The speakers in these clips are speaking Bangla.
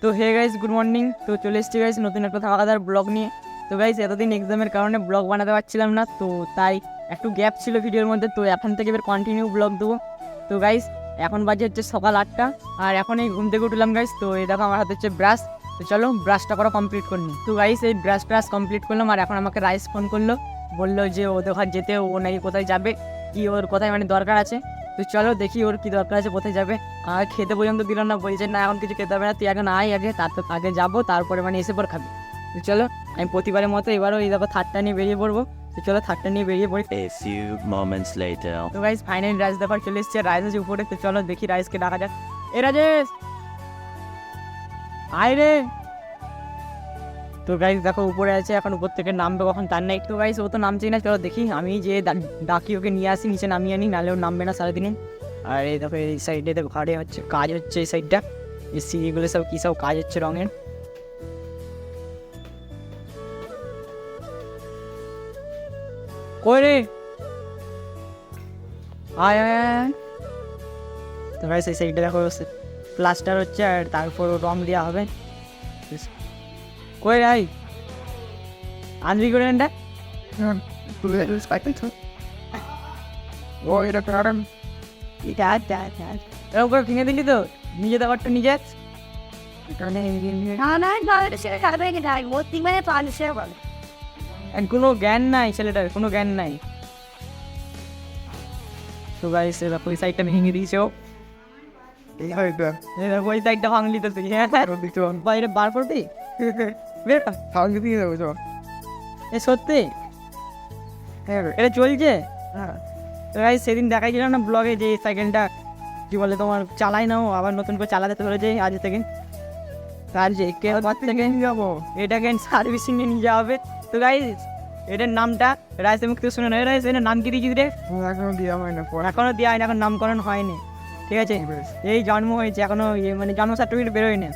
তো হে গাইস, গুড মর্নিং। তো চলে এসেছি গাইস নতুন একটা ধামাকাদার ব্লগ নিয়ে। তো গাইস এতদিন এক্সামের কারণে ব্লগ বানাতে পারছিলাম না, তো তাই একটু গ্যাপ ছিল ভিডিওর মধ্যে। তো এখন থেকে এবার কন্টিনিউ ব্লগ দেবো। তো গাইস এখন বাজে হচ্ছে সকাল 8টা, আর এখন এই ঘুম থেকে উঠলাম গাইস। তো এই দেখো আমার হাতে হচ্ছে ব্রাশ। তো চলো ব্রাশটা করা কমপ্লিট করে নিই। তো গাইস এই ব্রাশ কমপ্লিট করলাম, আর এখন আমাকে রাইস ফোন করলো, বললো যে ওদের ঘর যেতে, ও নাকি কোথায় যাবে, কি ওর কোথায় মানে দরকার আছে। তো চলো দেখি ওর কি দরকার আছে, কোথায় যাবে। আর খেতে পর্যন্ত দিল না, বলছে না এখন কিছু খেতে হবে না, তুই এখন আয় আগে, তারপর আগে যাবো, তারপরে মানে এসে পর খাবি। তো চলো আমি প্রতিবারের মতো এবারও এই দেখো থার্ডটা নিয়ে বেরিয়ে পড়বো। তো চলো থার্ডটা নিয়ে বেরিয়ে পড়ি। A few moments later. তো গাইস ফাইনালি রাইস দেখার চলে এসছে, রাইস আছে উপরে। তো চলো দেখি রাইসকে ডাকা যাক। এ রাজেশ, আয় রে। তো গাইস দেখো উপরে আছে, এখন উপর থেকে নামবে কখন তার নাই। তো গাইস ও তো নামছেই না, চলো দেখি আমি যে ডাকি ওকে নিয়ে আসি, নিচে নামিয়ে আনি, নাহলে ও নামবে না সারাদিনে। আর এই দেখো এই সাইডে দেখো ঘাড়ে হচ্ছে কাজ হচ্ছে, এই সাইডটা এই সিঁড়িগুলো সব কী সব কাজ হচ্ছে রঙের। কই রে, আয় আয় আয়। তো গাইস এই সাইডটা দেখো প্লাস্টার হচ্ছে, আর তারপর রং দেওয়া হবে। কই রে, আয় আনবি করে এটা। এরকম করে ভেঙে দিলি তো, নিজে ব্যাপারটা নিজে। কোনো জ্ঞান নাই ছেলেটার, কোনো জ্ঞান নাই। তো গাইস দেখো ওই সাইডটা ভেঙে দিয়েছে ও। এই দেখো ওই সাইডটা ভাঙলি তো তুই। হ্যাঁ বাইরে বার করবি, বের কর। এ সত্যি এটা চলছে। তো গাইস সেদিন দেখাইছিলাম না ব্লগে, যে এই সাইকেলটা কি বলে তোমার চালাই না, ও আবার নতুন করে চালাতে ধরেছে আজ থেকে। আর যে থেকে যাবো এটাকে সার্ভিসিংয়ে নিয়ে যাওয়া হবে। তো গাইস এটার নামটা রাইসের মুখ থেকে শুনে নেই। রাইস এটার নাম কি দিয়েছিস রে? এখনো দেওয়া হয় না, এখনো দেওয়া হয়নি, এখন নামকরণ হয়নি, ঠিক আছে। এই জন্ম হয়েছে, এখনো মানে জন্ম সার্টিফিকেট বেরোয় না।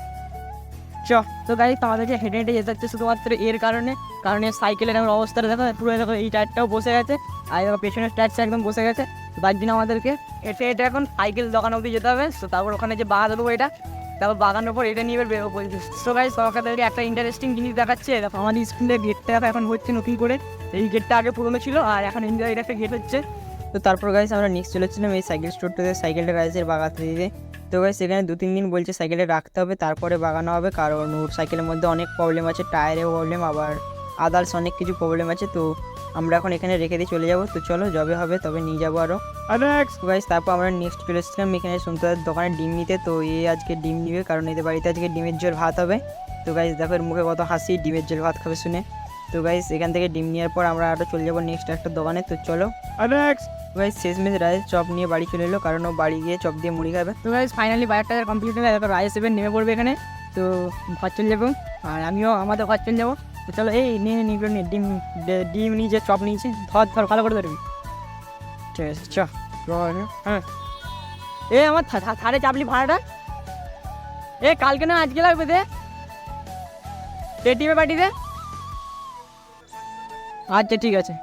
চ। তো গাড়ি আমাদেরকে হেঁটে হেঁটে যেতে হচ্ছে শুধুমাত্র এর কারণে, কারণ এর সাইকেলের আমার অবস্থাটা দেখো, পুরো দেখো এই টায়ারটাও বসে গেছে, আর দেখো পেছনের টায়ারটা একদম বসে গেছে। তার জন্য আমাদেরকে হেঁটে হেঁটে এখন সাইকেল দোকান অবধি যেতে হবে। তো তারপর ওখানে যে বাগা দেবো এটা, তারপর বাগানোর পর এটা নিয়ে এবার বেরোবো বলছি। তো গাইস সরকারদেরকে একটা ইন্টারেস্টিং জিনিস দেখাচ্ছে, দেখো আমাদের স্কুলের গেটটা এখন হচ্ছে নতুন করে। এই গেটটা আগে পুরনো ছিল, আর এখন ইন্ডিয়ার একটা গেট হচ্ছে। তো তারপর গাইস আমরা নেক্সট চলেছিলাম এই সাইকেল স্টোরটাতে, সাইকেলটা গাইসের বাগাতে দিতে। তো গাইস সেখানে 2-3 দিন বলছে সাইকেলে রাখতে হবে, তারপরে বাগানো হবে, কারণ ওর সাইকেলের মধ্যে অনেক প্রবলেম আছে, টায়ারেও প্রবলেম, আবার আদার্স অনেক কিছু প্রবলেম আছে। তো আমরা এখন এখানে রেখে দিয়ে চলে যাবো। তো চলো যবে হবে তবে নিয়ে যাবো আরও। গাইস তারপর আমরা নেক্সট চলে এসেছিলাম এখানে সন্তাদের দোকানে ডিম নিতে। তো এই আজকে ডিম নিবে, কারণ এদের বাড়িতে আজকে ডিমের ঝোল ভাত হবে। তো গাইস দেখো এর মুখে কত হাসি, ডিমের ঝোল ভাত খাবে শুনে। তো গাইস এখান থেকে ডিম নেওয়ার পর আমরা আরও চলে যাবো নেক্সট একটা দোকানে। তো চলো গাইস শেষমেশ রাইস চপ নিয়ে বাড়ি চলে এলো, কারণ ও বাড়ি গিয়ে চপ দিয়ে মুড়ি খাবে। তো গাইস ফাইনালি বাজারটা কমপ্লিট হয়ে গেল, রাইস এবার নেমে পড়বে এখানে। তো ঘর চলে যাবো, আর আমিও আমাদের ঘর চলে যাবো। তো চলো এই নিয়ে নিয়ে ডিম ডিম নিয়ে যে চপ নিয়েছে, ধর ভালো করে ধরবি, ঠিক আছে চ। হ্যাঁ এ আমার থারে চাপলি ভাড়াটা, এ কালকে না আজকে লাগবে, দে পেটিএমে পাঠিয়ে দে। আচ্ছা ঠিক আছে।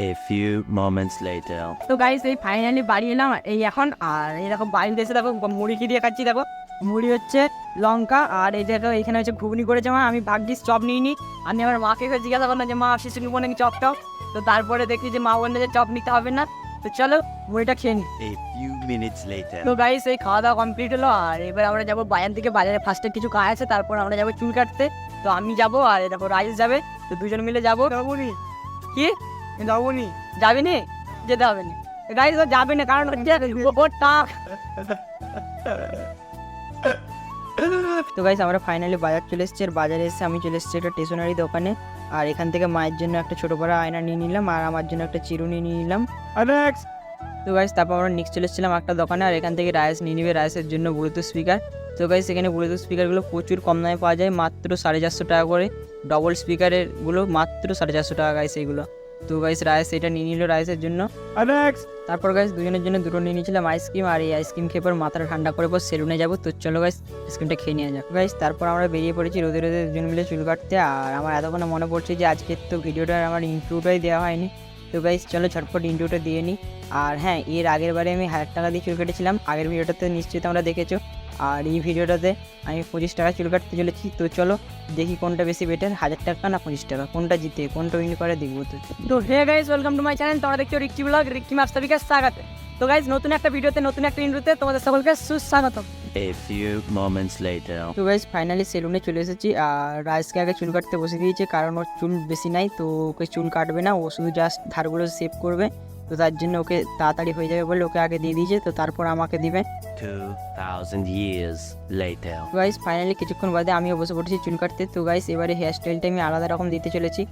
A few moments later. তো গাইস এই ফাইনালি বাড়ি এলাম এই এখন, আর এই দেখো বাড়িতে এসে দেখো মুড়ি কি দিয়ে খাচ্ছি। দেখো মুড়ি হচ্ছে লঙ্কা, আর এই দেখো এখানে হচ্ছে ঘুগনি করেছে মা। আমি ভাগ্যিস চপ নিইনি, আমি আমার মাকে জিজ্ঞাসা করলাম যে মা শিশু নিবো নাকি চপ টপ। তো তারপরে দেখি যে মা বললে যে চপ নিতে হবে না। তো চলো মুড়িটা খেয়ে নিই। A few minutes later. তো গাইস এই খাওয়া দাওয়া কমপ্লিট হলো, আর এবার আমরা যাবো বাজার থেকে। বাজারে ফার্স্টে কিছু কাজ আছে, তারপর আমরা যাবো চুল কাটতে। তো আমি যাবো, আর দেখো রাইস যাবে। তো দুজন মিলে যাবো। কি যাবো নি? যাবি নি? যেতে হবে না গাইস, ও যাবে না, কারণ হচ্ছে ওর টাক। তো গাইস আমরা ফাইনালি বাজার চলে এসেছি, আর বাজারে এসে আমি চলে এসেছি একটা স্টেশনারি দোকানে। আর এখান থেকে মায়ের জন্য একটা ছোটো বড় আয়না নিয়ে নিলাম, আর আমার জন্য একটা চিরুনি নিয়ে নিলাম। তো গাইস তারপর আমরা নেক্সট চলে এসেছিলাম একটা দোকানে, আর এখান থেকে রাইস নিয়ে নিবে, রাইসের জন্য ব্লুটুথ স্পিকার। তো গাইস এখানে ব্লুটুথ স্পিকারগুলো প্রচুর কম দামে পাওয়া যায়, মাত্র 450 টাকা করে। ডবল স্পিকারেরগুলো মাত্র 450 টাকা গাইস এইগুলো। তো গাইস রাইস এটা নিয়ে নিল রাইসের জন্য। তারপর গাইস দুজনের জন্য দুটো নিয়ে নিয়েছিলাম আইসক্রিম, আর এই আইসক্রিম খেয়ে পর মাথাটা ঠান্ডা করে পর সেলুনে যাবো। তো চলো গাইস আইসক্রিমটা খেয়ে নিয়ে যাক। গাইস তারপর আমরা বেরিয়ে পড়েছি রোদে রোদে দুজন মিলে চুল কাটতে। আর আমার এতক্ষণে মনে পড়ছে যে আজকের তো ভিডিওটার আমার ইন্ট্রোটাই দেওয়া হয়নি। তো গাইস চলো ঝটপট ইন্ট্রোটা দিয়ে নিই। আর হ্যাঁ, এর আগের বারে আমি 1000 টাকা দিয়ে চুল কেটেছিলাম, আগের ভিডিওটাতে নিশ্চয়ই তোমরা দেখেছো। আর এই ভিডিওটাতে আমি 25 টাকা চুল কাটতে চলেছি। তো চলো দেখি কোনটা বেশি বেটার, 1000 টাকা না 25 টাকা, কোনটা জিতে কোনটা উইন করে দেখবো। তো hey guys, welcome to my channel. তোমরা দেখছো রিক্কি ব্লগ, রিক্কি ম্যাপস সবাইকে স্বাগত। তো গাইস, নতুন একটা ভিডিওতে নতুন একটা ইন্ট্রোতে তোমাদের সকলকে সুস্বাগতম। A few moments later. তো গাইস ফাইনালি সেলুনে চলে এসেছি। আর রাইসকে আগে চুল কাটতে বসে দিয়েছে, কারণ ওর চুল বেশি নাই, তো ওকে চুল কাটবে না, ও শুধু জাস্ট ধারগুলো সেভ করবে। তো তার জন্য ওকে তাড়াতাড়ি হয়ে যাবে বলে ওকে আগে দিয়ে দিয়েছে, তো তারপর আমাকে দিবে। 2000 years later. তো গাইস ফাইনালি কিছুক্ষণ বাদে আমিও বসে পড়েছি চুল কাটতে। তো গাইস এবারে হেয়ার স্টাইলটা আমি আলাদা রকম দিতে চলেছি।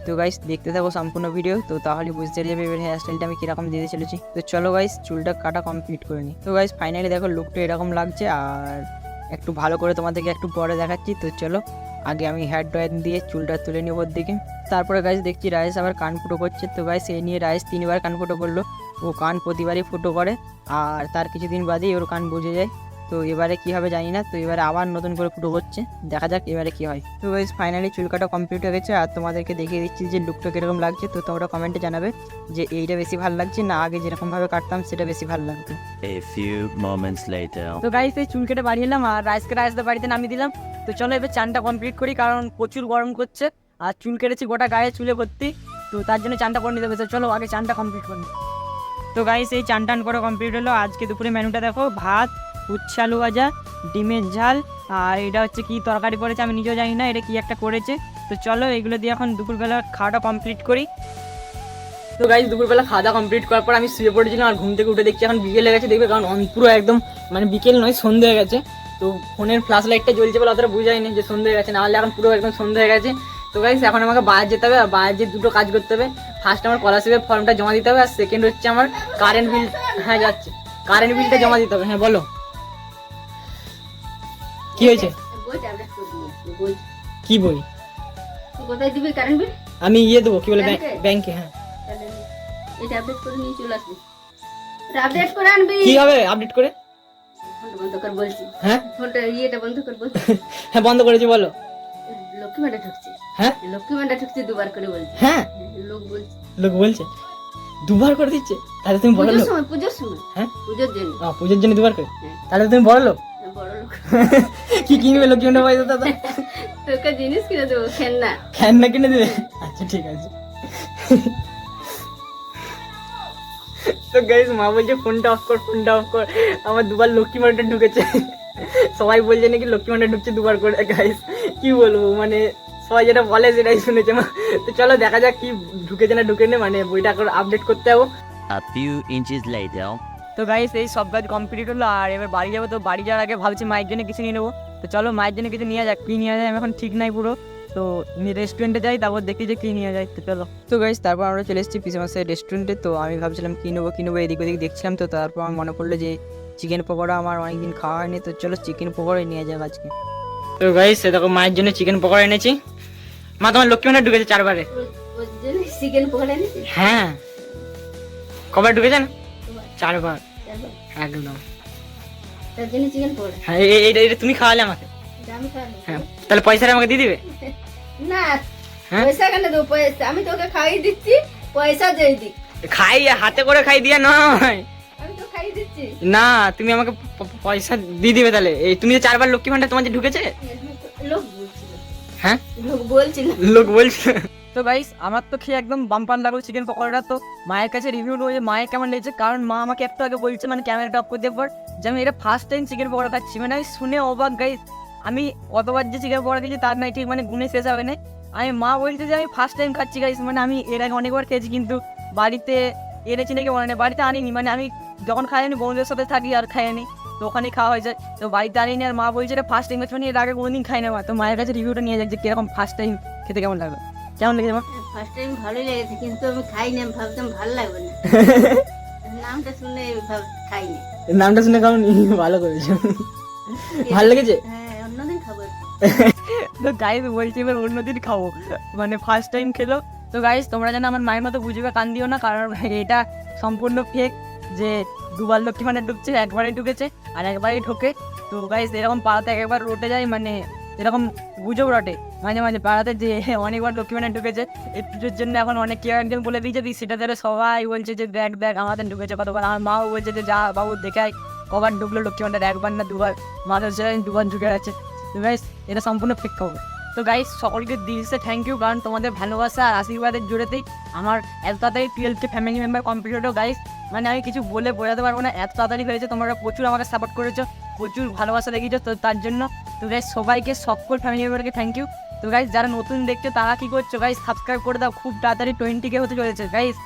তো গাইস দেখতে থাকো সম্পূর্ণ ভিডিও, তো তাহলে বুঝতে যাবে এবার হেয়ার স্টাইলটা আমি কীরকম দিতে চলেছি। তো চলো গাইস চুলটা কাটা কমপ্লিট করে নিই। তো গাইস ফাইনালি দেখো লুকটা এরকম লাগছে, আর একটু ভালো করে তোমাদেরকে একটু পরে দেখাচ্ছি। তো চলো আগে আমি হেয়ার ড্রায়ার দিয়ে চুলটা তুলে নিই ওর দিকে। তারপরে গাইস দেখছি রাইস আবার কান ফুটো করছে। তো গাইস এই নিয়ে রাইস 3বার কান ফুটো করলো। ও কান প্রতিবারই ফুটো করে, আর তার কিছুদিন বাদেই ওর কান বুঝে যায়। তো এবারে কী হবে জানি না, তো এবারে আবার নতুন করে ফুটো করছে, দেখা যাক এবারে কী হয়। তো গাইস ফাইনালি চুল কাটা কমপ্লিট হয়ে গেছে, আর তোমাদেরকে দেখিয়ে দিচ্ছি যে লুকটা কীরকম লাগছে। তো তোমরা কমেন্টে জানাবে যে এইটা বেশি ভালো লাগছে না আগে যেরকমভাবে কাটতাম সেটা বেশি ভালো লাগতো। A few moments later. তো গাইস এই চুল কেটে বাড়ি এলাম, আর রাইসদের বাড়িতে নামিয়ে দিলাম। তো চলো এবার চানটা কমপ্লিট করি, কারণ প্রচুর গরম করছে, আর চুল কেটেছি গোটা গায়ে চুলে ভর্তি, তো তার জন্য চানটা করে নিতে হবে। তো চলো আগে চানটা কমপ্লিট করি। তো গাইস এই চান টান করে কমপ্লিট হলো। আজকে দুপুরে মেনুটা দেখো, ভাত, উচ্ছে আলু ভাজা, ডিমের ঝাল, আর এটা হচ্ছে কি তরকারি করেছে আমি নিজেও জানি না, এটা কি একটা করেছে। তো চলো এগুলো দিয়ে এখন দুপুরবেলা খাওয়াটা কমপ্লিট করি। তো গাইস দুপুরবেলা খাওয়া দাওয়া কমপ্লিট করার পর আমি শুয়ে পড়েছিলাম, আর ঘুম থেকে উঠে দেখছি এখন বিকেল হয়ে গেছে। দেখবে কারণ পুরো একদম মানে বিকেল নয় সন্ধ্যে হয়ে গেছে। তো ফোনের ফ্ল্যাশ লাইটটা জ্বলছে বলে অতটা বোঝায়নি যে সন্ধ্যে হয়ে গেছে, নাহলে এখন পুরো একদম সন্ধ্যে হয়ে গেছে। তো গাইস এখন আমাকে বাইরে যেতে হবে, আর বাইরে যে দুটো কাজ করতে হবে। ফার্স্ট আমার স্কলারশিপের ফর্মটা জমা দিতে হবে, আর সেকেন্ড হচ্ছে আমার কারেন্ট বিল। হ্যাঁ যাচ্ছে, কারেন্ট বিলটা জমা দিতে হবে। হ্যাঁ বলো কি হয়েছে? কি বই? কোথায় দিবি কারেন্ট বিল? আমি ইয়ে দেবো, কি বলে ব্যাংকে। হ্যাঁ এটা আপডেট করে নিয়ে চলে আসবি। আপডেট করে আনবি। কি হবে আপডেট করে? ফোনটা বন্ধ কর বলছি। হ্যাঁ ফোনটা ইয়েটা বন্ধ কর বলছি। হ্যাঁ বন্ধ করেছি, বলো। লক্ষ্মী ভান্ডার ঢুকছে। হ্যাঁ লক্ষ্মী ভান্ডার ঢুকছে দুবার করে বলছি। হ্যাঁ লোক বলছে। লোক বলছে দুবার করে দিচ্ছে, তাহলে তুমি বড় লোক। পুজোর সময়। হ্যাঁ পুজোর জন্য। পুজোর জন্য দুবার করে, হ্যাঁ। তাহলে তুমি বড় লোক। বড় লোক। কি কিনবে লক্ষ্মী ভান্ডার পয়সা দাদা? তোকে জিনিস কিনে দেবো, খেলনা। খেলনা কিনে দেবে? আচ্ছা ঠিক আছে। তো গাইস মা বলছে ফোনটা অফ কর, ফোনটা অফ কর। আমার দুবার লক্ষ্মী ভান্ডার ঢুকেছে। সবাই বলছে নাকি লক্ষ্মী ভান্ডার ঢুকছে দুবার করে। গাইস কি বলবো, মানে সবাই যেটা বলে সেটাই শুনেছে মা। তো চলো দেখা যাক কি ঢুকেছে না ঢুকে নে, মানে বইটা করে আপডেট করতে যাবো। A few inches later. তো গাইস এই সব কাজ কমপ্লিট হলো, আর এবার বাড়ি যাবো। তো বাড়ি যাওয়ার আগে ভাবছি মায়ের জন্য কিছু নিয়ে নেবো। তো চলো মায়ের জন্য কিছু নিয়ে যাক, কী নিয়ে যায় আমি এখন ঠিক নাই পুরো। তো রেস্টুরেন্টে যাই, তারপর দেখি যে কী নিয়ে যায়। তো চলো। তো গাইস তারপর আমরা চলে এসেছি পিসেমাসের রেস্টুরেন্টে। তো আমি ভাবছিলাম কী নেবো এদিক ওদিক দেখছিলাম। তো তারপর আমার মনে পড়লো যে চিকেন পকোড়া আমার অনেকদিন খাওয়া হয়নি। তো চলো চিকেন পকোড়াই নিয়ে যাক আজকে। তো গাইস দেখো মায়ের জন্য চিকেন পকোড়া এনেছি। মা তোমার লক্ষ্মী ভান্ডার ঢুকেছে 4বারে। ওর জন্য চিকেন পকোড়া এনেছিস? হ্যাঁ কবার ঢুকেছেন? 4বার একদম। তার জন্য চিকেন পকোড়া। হ্যাঁ এটা তুমি খাওয়ালে আমাকে। এটা আমি খাবো। হ্যাঁ তাহলে পয়সাটা আমাকে দিয়ে দিবে? না হ্যাঁ? পয়সা কেন দেবো? পয়সা আমি তোকে খাইয়ে দিচ্ছি, পয়সা যেই দিক। খাই হাতে করে খাই দিয়ে নয়। আমি তো খাইয়ে দিচ্ছি। না তুমি আমাকে পয়সা দিয়ে দিবে তাহলে। এই তুমি যে 4বার লক্ষ্মী ভান্ডার তোমার যে ঢুকেছে। লোক বলছিল। হ্যাঁ লোক বলছিল। লোক বলছে। তো গাইস আমার তো খেয়ে একদম বাম্পার লাগলো চিকেন পকোড়াটা। তো মায়ের কাছে রিভিউ নেবো যে মায়ের কেমন লেগেছে, কারণ মা আমাকে একটু আগে বলছে মানে ক্যামেরাটা অফ করে দেওয়ার পর যে আমি এটা ফার্স্ট টাইম চিকেন পকোড়া খাচ্ছি। মানে আমি শুনে অবাক গাইস, আমি কতবার যে চিকেন পকোড়া খেয়েছি তার নাই ঠিক মানে গুণে শেষ হবে না। আমি মা বলছে যে আমি ফার্স্ট টাইম খাচ্ছি গাইস, মানে আমি এর আগে অনেকবার খেয়েছি কিন্তু বাড়িতে এনেছি নাকি মনে নেই, বাড়িতে আনিনি। মানে আমি যখন খাই আমি বন্ধুদের সাথে থাকি আর খাইনি, তো ওখানেই খাওয়া হয়ে যায়। তো বাড়িতে আনিনি, আর মা বলছে এটা ফার্স্ট টাইম খাচ্ছি, মানে এর আগে কোনোদিন খাই না মা। তো মায়ের কাছে রিভিউটা নিয়ে যাক যে কিরকম ফার্স্ট টাইম খেতে কেমন লাগলো। কেমন লেগেছে মা? ফার্স্ট টাইম ভালোই লেগেছে, কিন্তু আমি খাইনি। আমি ভাবতাম ভালো লাগবে না, নামটা শুনে খাইনি। নামটা শুনে কেমন ভালো করেছো, ভালো লেগেছে? হ্যাঁ অন্যদিন খাবো। তো গাইস বলছি এবার অন্যদিন খাবো, মানে ফার্স্ট টাইম খেলো। তো গাইস তোমরা যেন আমার মায়ের মতো বুঝবে কান দিও না, কারণ এটা সম্পূর্ণ ফেক যে দুবার লক্ষ্মী ভান্ডার ঢুকছে, একবারই ঢুকেছে আর একবারই ঢোকে। তো গাইস এরকম পাড়াতে একবার রটে যায়, মানে এরকম গুজব রটে মাঝে মাঝে পাড়াতে যে অনেকবার লক্ষ্মী ভান্ডার ঢুকেছে। এই পুজোর জন্য এখন অনেক কেউ একজন বলে দিয়েছে, সেটা ধরে সবাই বলছে যে দেখ দেখ আমাদের ঢুকেছে কতবার। আমার মাও বলছে যে যা বাবু দেখে আয়। কবার ঢুকলো লক্ষ্মী ভান্ডার, একবার না দুবার, মাথার চ্যালেঞ্জ দুবার ঢুকে আছে। তো গাইস এটা সম্পূর্ণ ফেক খবর। তো গাইস সকলকে দিলসে থ্যাংক ইউ, কারণ তোমাদের ভালোবাসা আর আশীর্বাদের জোরেতেই আমার এত তাড়াতাড়ি 12কে ফ্যামিলি মেম্বার কমপ্লিট হলো গাইস। মানে আমি কিছু বলে বোঝাতে পারবো না, এত তাড়াতাড়ি হয়েছে। তোমরা প্রচুর আমাকে সাপোর্ট করেছো, প্রচুর ভালোবাসা দেখিয়েছো, তো তার জন্য তো গাইস সবাইকে সকল ফ্যামিলি মেম্বারকে থ্যাংক ইউ। তো গাইস যারা নতুন দেখছো তারা কী করছো গাইস, সাবস্ক্রাইব করে দাও, খুব তাড়াতাড়ি 20K হতে চলেছে গাইস।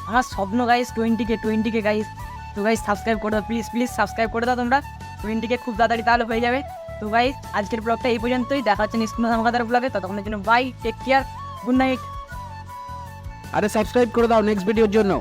আমার স্বপ্ন গাইস 20K গাইস। তো গাইস সাবস্ক্রাইব করে দাও, প্লিজ সাবস্ক্রাইব করে দাও তোমরা 20K খুব তাড়াতাড়ি, তাহলে হয়ে যাবে। তো গাইস আজকের ব্লগটা এই পর্যন্তই, দেখা হচ্ছে নিশ্চিত ধামাকাদার ব্লগে। ততক্ষণের জন্য bye, take care, good night. আরে সাবস্ক্রাইব করে দাও নেক্সট ভিডিওর জন্য।